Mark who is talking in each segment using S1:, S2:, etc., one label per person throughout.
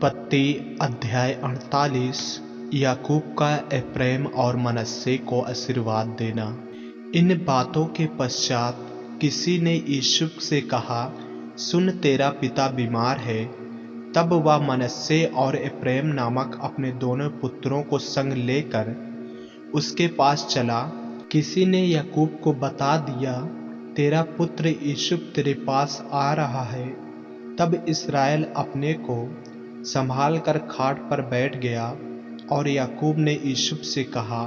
S1: उत्पत्ति अध्याय 48। याकूब का एप्रैम और मनश्शे को आशीर्वाद देना। इन बातों के पश्चात किसी ने यूसुफ से कहा, सुन, तेरा पिता बीमार है। तब वह मनश्शे और एप्रैम नामक अपने दोनों पुत्रों को संग लेकर उसके पास चला। किसी ने याकूब को बता दिया, तेरा पुत्र यूसुफ तेरे पास आ रहा है। तब इस्राएल अपने को संभाल कर खाट पर बैठ गया और याकूब ने यूसुफ से कहा,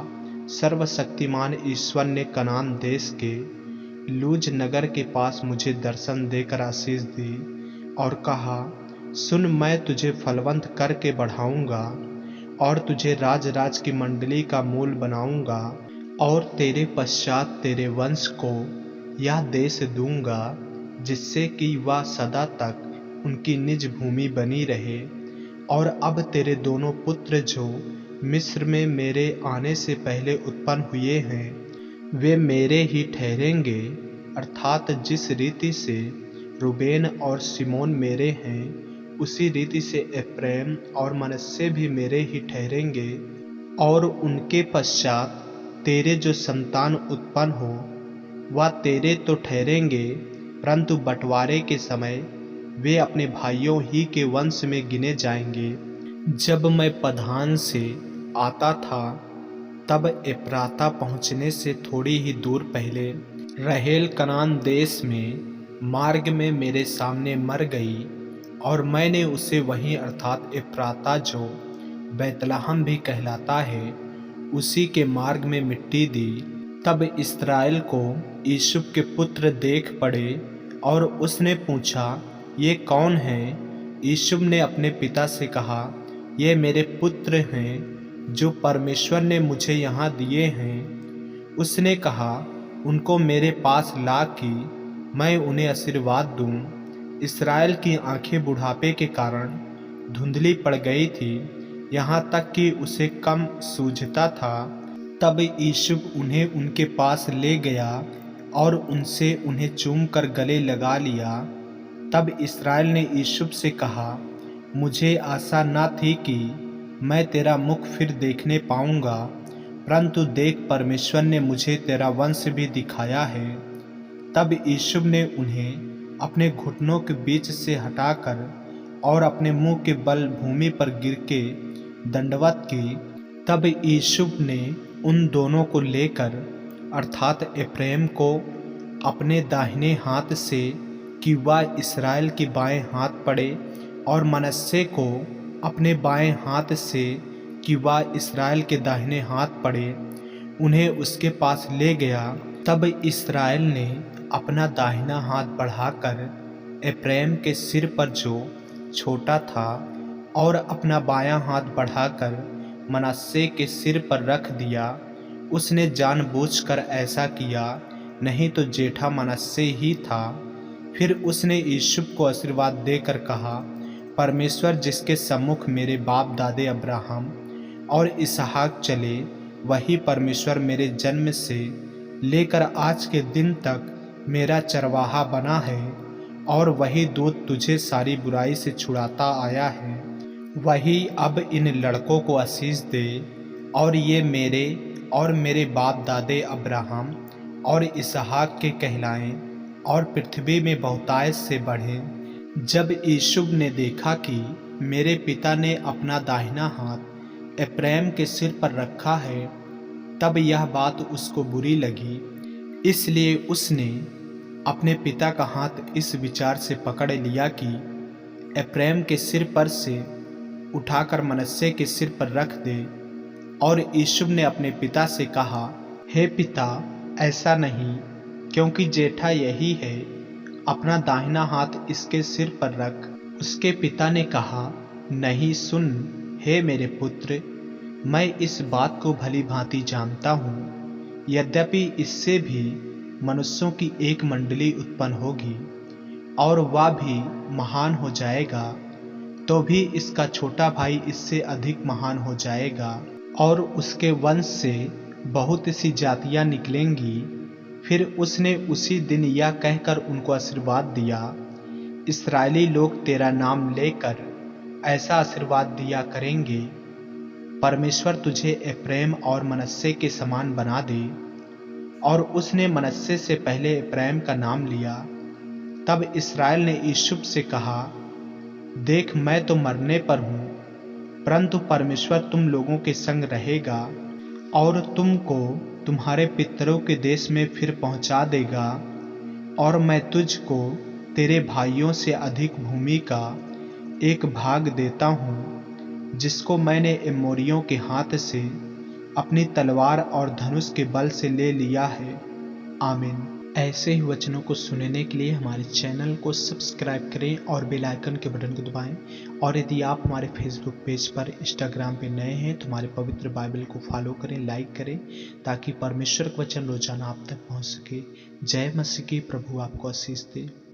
S1: सर्वशक्तिमान ईश्वर ने कनान देश के लूज नगर के पास मुझे दर्शन देकर आशीष दी और कहा, सुन, मैं तुझे फलवंत करके बढ़ाऊंगा और तुझे राज राज की मंडली का मूल बनाऊंगा और तेरे पश्चात तेरे वंश को यह देश दूंगा, जिससे कि वह सदा तक उनकी निज भूमि बनी रहे। और अब तेरे दोनों पुत्र जो मिस्र में मेरे आने से पहले उत्पन्न हुए हैं, वे मेरे ही ठहरेंगे, अर्थात जिस रीति से रूबेन और शिमोन मेरे हैं, उसी रीति से एप्रैम और मनश्शे भी मेरे ही ठहरेंगे। और उनके पश्चात तेरे जो संतान उत्पन्न हो, वह तेरे तो ठहरेंगे, परंतु बंटवारे के समय वे अपने भाइयों ही के वंश में गिने जाएंगे। जब मैं पधान से आता था, तब एप्राता पहुँचने से थोड़ी ही दूर पहले रहेल कनान देश में मार्ग में मेरे सामने मर गई, और मैंने उसे वहीं अर्थात एप्राता जो बैतलहम भी कहलाता है, उसी के मार्ग में मिट्टी दी। तब इस्राएल को यूसुफ के पुत्र देख पड़े और उसने पूछा, ये कौन हैं? यूसुफ ने अपने पिता से कहा, ये मेरे पुत्र हैं जो परमेश्वर ने मुझे यहाँ दिए हैं। उसने कहा, उनको मेरे पास ला कि मैं उन्हें आशीर्वाद दूँ। इस्राएल की आंखें बुढ़ापे के कारण धुंधली पड़ गई थी, यहाँ तक कि उसे कम सूझता था। तब यूसुफ उन्हें उनके पास ले गया और उनसे उन्हें चूम कर गले लगा लिया। तब इस्राएल ने यूसुफ से कहा, मुझे आशा न थी कि मैं तेरा मुख फिर देखने पाऊंगा, परंतु देख, परमेश्वर ने मुझे तेरा वंश भी दिखाया है। तब यूसुफ ने उन्हें अपने घुटनों के बीच से हटाकर और अपने मुंह के बल भूमि पर गिर के दंडवत की। तब यूसुफ ने उन दोनों को लेकर अर्थात एप्रैम को अपने दाहिने हाथ से कि वह इस्राएल के बाएं हाथ पड़े, और मनश्शे को अपने बाएं हाथ से कि वह इस्राएल के दाहिने हाथ पड़े, उन्हें उसके पास ले गया। तब इस्राएल ने अपना दाहिना हाथ बढ़ाकर एप्रैम के सिर पर जो छोटा था और अपना बायां हाथ बढ़ाकर मनश्शे के सिर पर रख दिया। उसने जानबूझकर ऐसा किया, नहीं तो जेठा मनश्शे ही था। फिर उसने यूसुफ को आशीर्वाद देकर कहा, परमेश्वर जिसके सम्मुख मेरे बाप दादे अब्राहम और इसहाक चले, वही परमेश्वर मेरे जन्म से लेकर आज के दिन तक मेरा चरवाहा बना है, और वही दूत तुझे सारी बुराई से छुड़ाता आया है। वही अब इन लड़कों को आशीष दे, और ये मेरे और मेरे बाप दादे अब्राहम और इसहाक के कहलाएं और पृथ्वी में बहुतायत से बढ़ें। जब यूसुफ ने देखा कि मेरे पिता ने अपना दाहिना हाथ एप्रैम के सिर पर रखा है, तब यह बात उसको बुरी लगी। इसलिए उसने अपने पिता का हाथ इस विचार से पकड़ लिया कि एप्रैम के सिर पर से उठाकर मनश्शे के सिर पर रख दे। और यूसुफ ने अपने पिता से कहा, हे पिता, ऐसा नहीं, क्योंकि जेठा यही है, अपना दाहिना हाथ इसके सिर पर रख। उसके पिता ने कहा, नहीं, सुन, हे मेरे पुत्र, मैं इस बात को भली भांति जानता हूँ, यद्यपि इससे भी मनुष्यों की एक मंडली उत्पन्न होगी और वह भी महान हो जाएगा, तो भी इसका छोटा भाई इससे अधिक महान हो जाएगा, और उसके वंश से बहुत सी जातियां निकलेंगी। फिर उसने उसी दिन यह कहकर उनको आशीर्वाद दिया, इस्राएली लोग तेरा नाम लेकर ऐसा आशीर्वाद दिया करेंगे, परमेश्वर तुझे एप्रैम और मनश्शे के समान बना दे। और उसने मनश्शे से पहले एप्रैम का नाम लिया। तब इस्राएल ने यूसुफ से कहा, देख, मैं तो मरने पर हूँ, परंतु परमेश्वर तुम लोगों के संग रहेगा और तुमको तुम्हारे पितरों के देश में फिर पहुंचा देगा। और मैं तुझको तेरे भाइयों से अधिक भूमि का एक भाग देता हूँ, जिसको मैंने एमोरियों के हाथ से अपनी तलवार और धनुष के बल से ले लिया है। आमीन। ऐसे ही वचनों को सुनने के लिए हमारे चैनल को सब्सक्राइब करें और बेल आइकन के बटन को दबाएं। और यदि आप हमारे फेसबुक पेज पर, इंस्टाग्राम पे नए हैं तो हमारे पवित्र बाइबल को फॉलो करें, लाइक करें, ताकि परमेश्वर का वचन रोजाना आप तक पहुंच सके। जय मसीह की। प्रभु आपको आशीष दे।